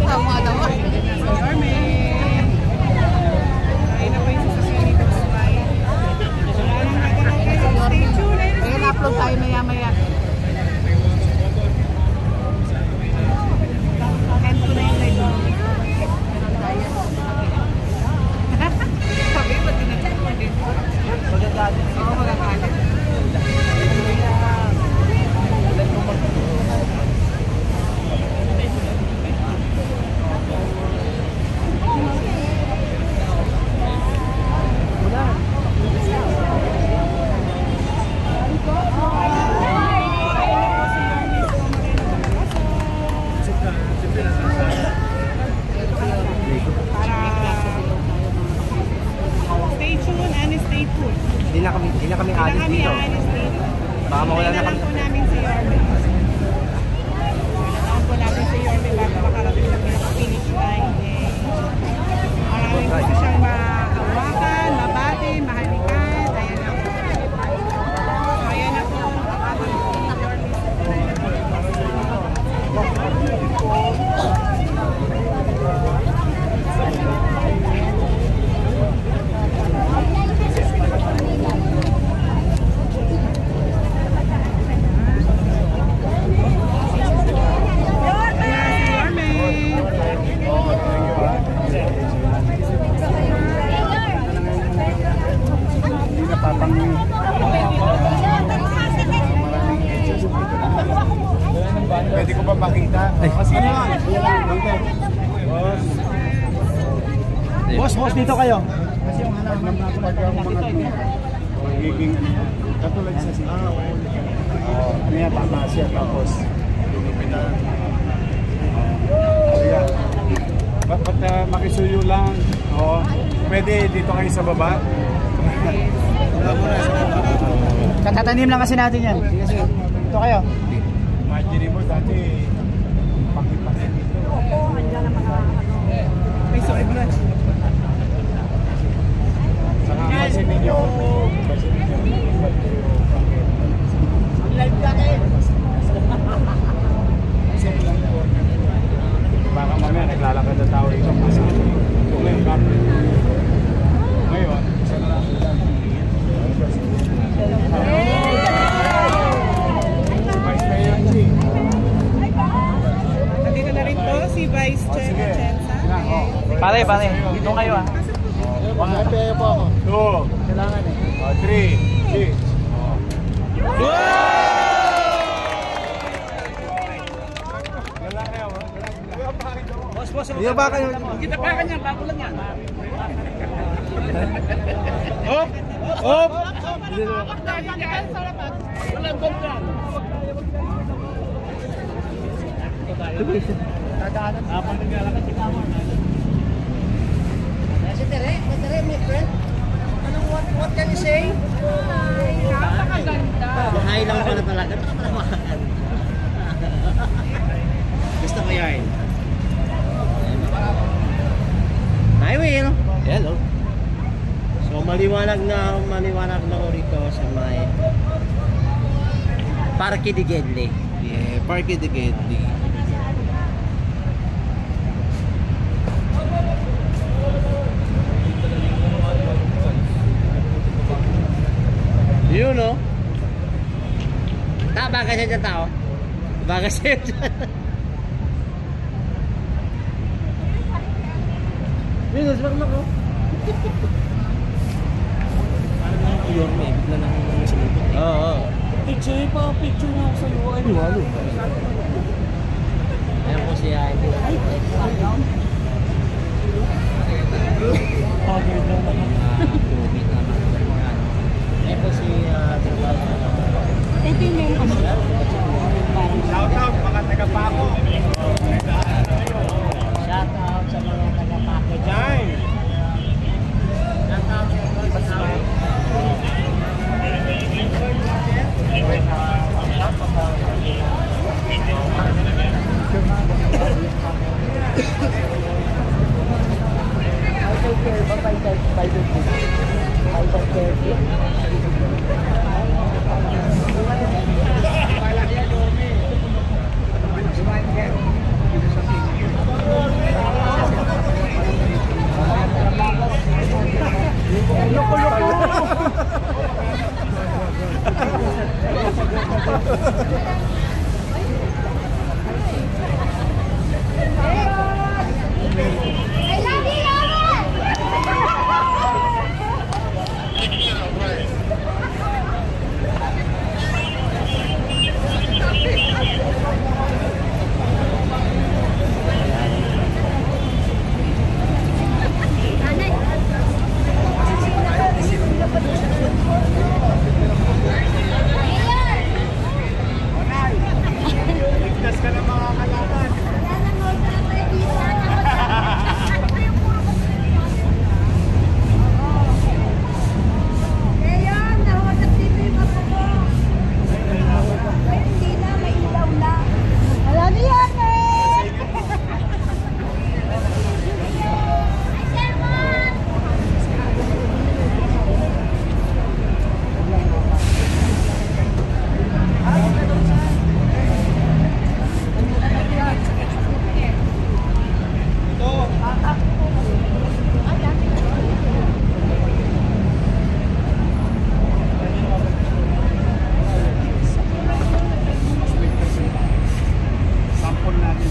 Tama naman. Kain na po yung sasakyan ni Kutsway. Stay tuned. Ayan, upload tayo maya-maya. End ko na yung live mo. Sabi, ba't dinagdag mo din? Magagalit. Oo, magagalit. Hindi na kami alis dito. Baka mawala na kami. Po namin si Yorme. Pinanaon po namin si Yorme bago makarating sa finish line. Maraming gusto siyang mahawakan, mabati, mahalikan. Ayan na po. So, ayan na po. Kapatid po si Yorme. Pwede ko ba makita? Boss, dito kayo. Kasi yung hanap ng mga magiging katulad sa sila. Niya tama siya tapos pinupitan. Ba't makisuyo lang? Oo. Pwede dito kayo sa baba? Katatanim lang kasi natin yan. Sige. Dito kayo. Imagine mo dati pakipasin dito. May soy brush. Saka kasi ninyo Live ka kayo. baka mamaya naglalakad na tao dito kasi kung ngayon carpet. Ngayon, isa na lang sila. Vice Mayor G. Nandito na rin po si Vice Chair Chensa. Pare, dito kayo ah. Pagkakaya po ako. 2. Kailangan eh. 3. 6. Boss, ba kayo? Kita pa kanya, bago lang yan. Hop! Hop! Walang gong yan. Habang naglalakad si Tama. Si Tere, my friend. What can you say? Napakaganda. Hi lang pala talaga. Gusto ko yarn. Highway, no? Hello. So maliwanag na ako rito sa may Parque de Gedli. Yeah, Parque de Gedli. Yun, no? Baga siya dyan tao. Baga siya dyan. Minus, wag mo ko. Yun, may bigla nang nasalubot. Oo. Picture na ako sa iyo. Ay, walo. Ayan po siya. Ay, ayan po si Ito yung main kasi. Shout out mga taga-Paco. shout out sa mga taga-Paco dyan. Shout out sa mga taga-Paco.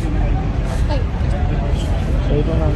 So ito na.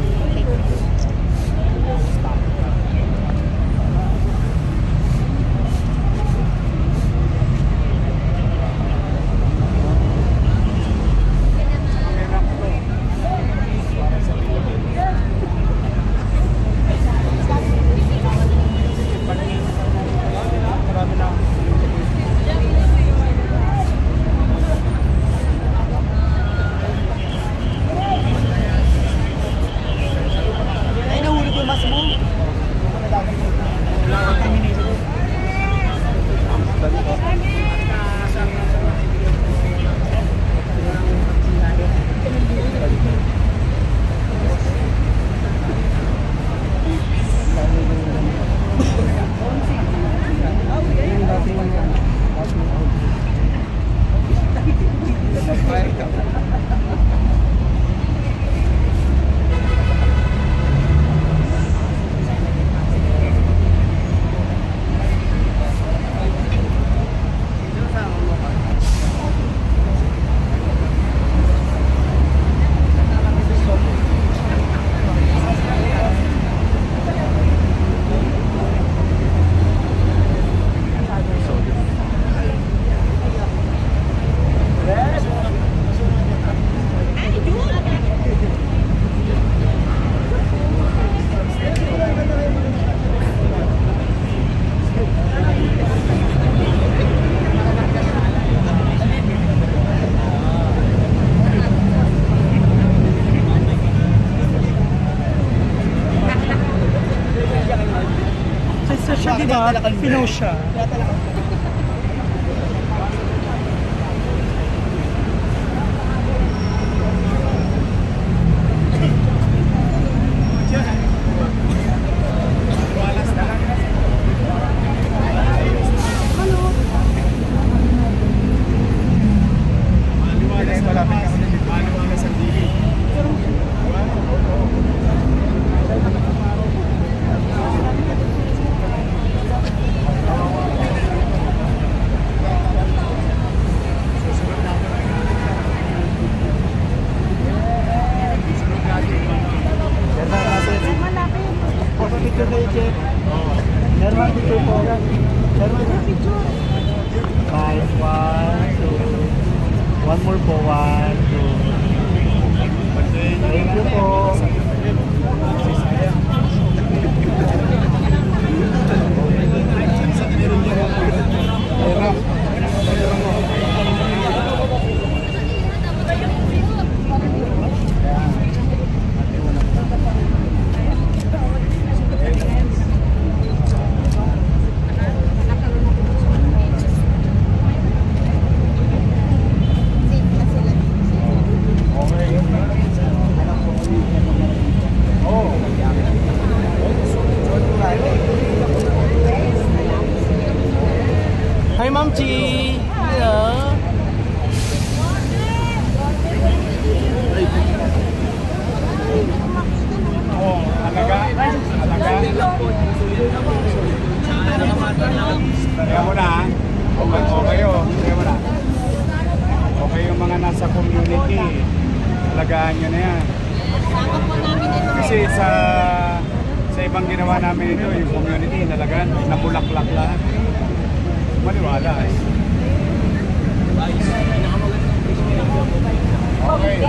Siya, di ba? Pinost siya. One more po, 1, 2. Thank you po. Hi, Ma'am Chi. Hello. Alaga. Kaya mo na. Okay o. Kaya mo na. Okay yung mga nasa community. Alagaan nyo na yan. Kasi sa ibang ginawa namin ito, yung community, nalagaan, nabulaklak lahat. Maliwala eh. Okay.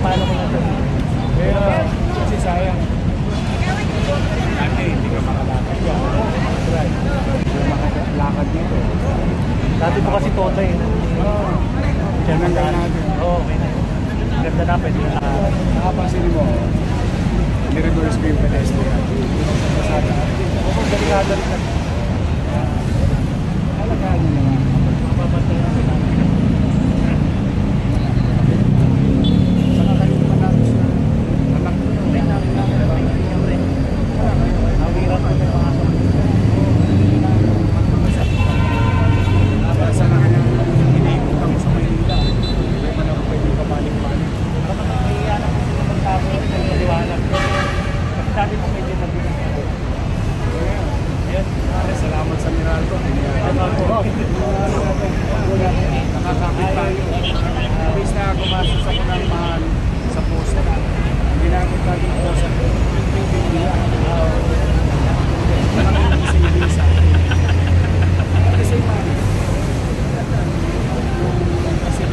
Paano ko na ito? Pero kasi sayang. Dati hindi ka makalakad yan. Right. Hindi ka makalakad dito. Dati po kasi Totoy. Diyan ang gana natin. Oo, okay na. Ganda na, pwede na. Nakapansin mo, ni-reverse ko yung pedestrian. Pasada. Oo, delikado rin na. Alagaan nyo naman. Mapapantay na sila. Saka kayo naman natin sa anak ko. Nawiran ko na yung mga Nabasa na kanya, iniikot ako sa Maynila. Hindi man ako pwede kapalik-palik. Iyan ako sila magtabo rin ng liwanag. Kasi dati po medyo nabilang ako. Yes. Salamat sa Miralco. Nakakakit tayo. Imbis na gumastos ako ng mahal sa posta. Ginamit tayo yung posta. Pinting nila. Malaking savings sa akin. Kasi money. Kasi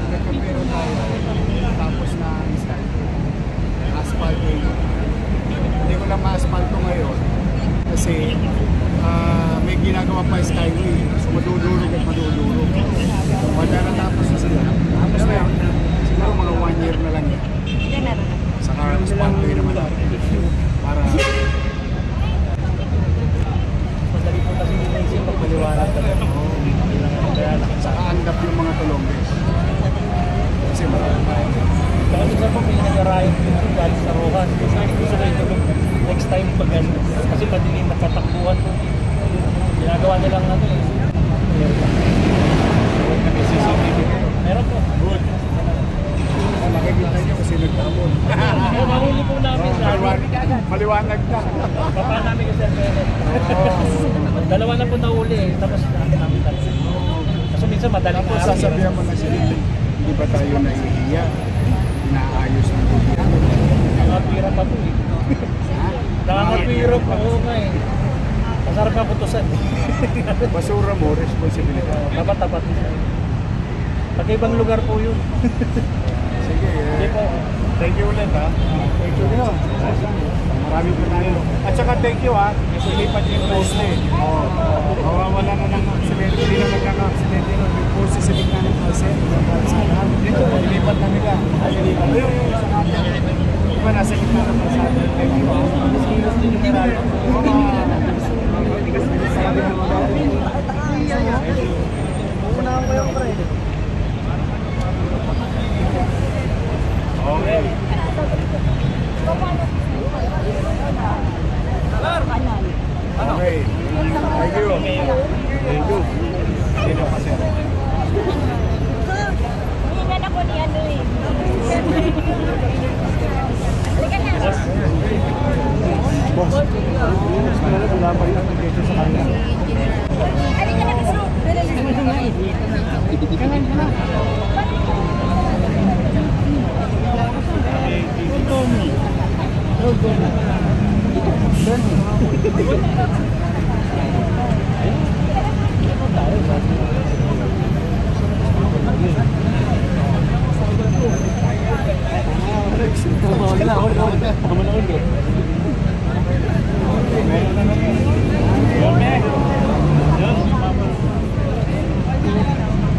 nagkapero tayo. Tapos na asphalt eh. Hindi ko lang ma-asphalt ngayon. Kasi may ginagawa pa skyway. So madudurog at madudurog. Pagka natapos na sila. Tapos na yun. Siguro mga 1 year na lang yan. Saka asphalt naman natin. Para Madali po kasi inisip pag maliwanag talaga. Kaya saka andap yung mga tulongges. Kasi marami tayo. Kaya minsan po may nag-arrive dito galing sa Rojas. Gusto ko itulog next time pag ano. Kasi madilim na katakbuhan po. Ginagawa nilang ano eh. May CCTV kayo. Meron po. Good. Nakikita nyo kasi nagtamon. Pero mahuli po namin sa Maliwanag na. papa namin kasi dalawa na po nahuli eh. Tapos namin talaga. Kasi minsan madaling Tapos sasabihan mo na sila, hindi ba tayo nahihiya? Inaayos ng gobyerno. Nakapira pa po eh. Nakakapira pa po nga eh. Masarap na putusan. Basura mo, responsibilidad. Tapat-tapat. Pagkaibang lugar po yun. Sige, Hindi po. thank you ulit ha. Thank you din. Marami pa tayo. At saka thank you ha. Kasi lipat yung post na eh. Mawawala na ng aksidente. Hindi na nagkaka-aksidente. Yung post sa gitna ng kalsete. Dito, ilipat na nila. Ayun, sa natin. Diba nasa gitna ng kalsete? Thank you ha. Sabi ng mga Unahan ko yung pre. okay. Okay. Thank you. Thank you. Sino kasi? Hihingan ako ni ano eh. Halika na. Boss. Wala pa rin ang nag-ito sa kanya. Halika na gusto.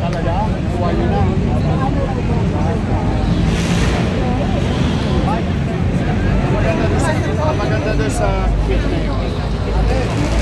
Talaga? Kuha nyo na. Maganda doon sa kit na yun.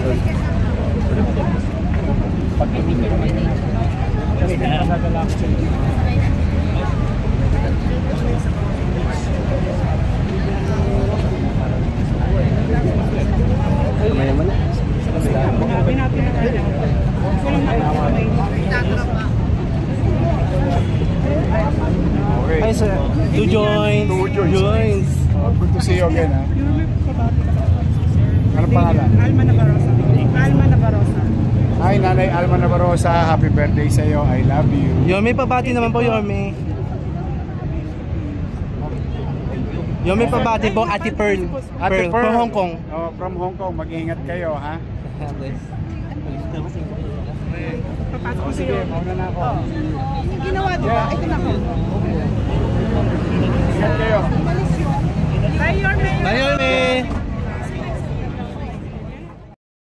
Pag hindi ka naman kasi nakakagala ko sa inyo. Sabi natin na ano. Walang nakakasabay. Okay. Hi sir. Two joints. Two joints. Good to see you again, ha? Ano pangalan? Alma Navarrosa. Alma Navarrosa. Hi, Nanay Alma Navarrosa. Happy birthday sa iyo. I love you. Yomi, pabati naman po, Yomi. Yomi, pabati po, Ate Pearl. Ate Pearl. From Hong Kong. Oh, from Hong Kong. Mag-iingat kayo, ha? Papasok ko Sige, sa'yo. mauna na ako. Yung ginawa, di ba? Ito na ko.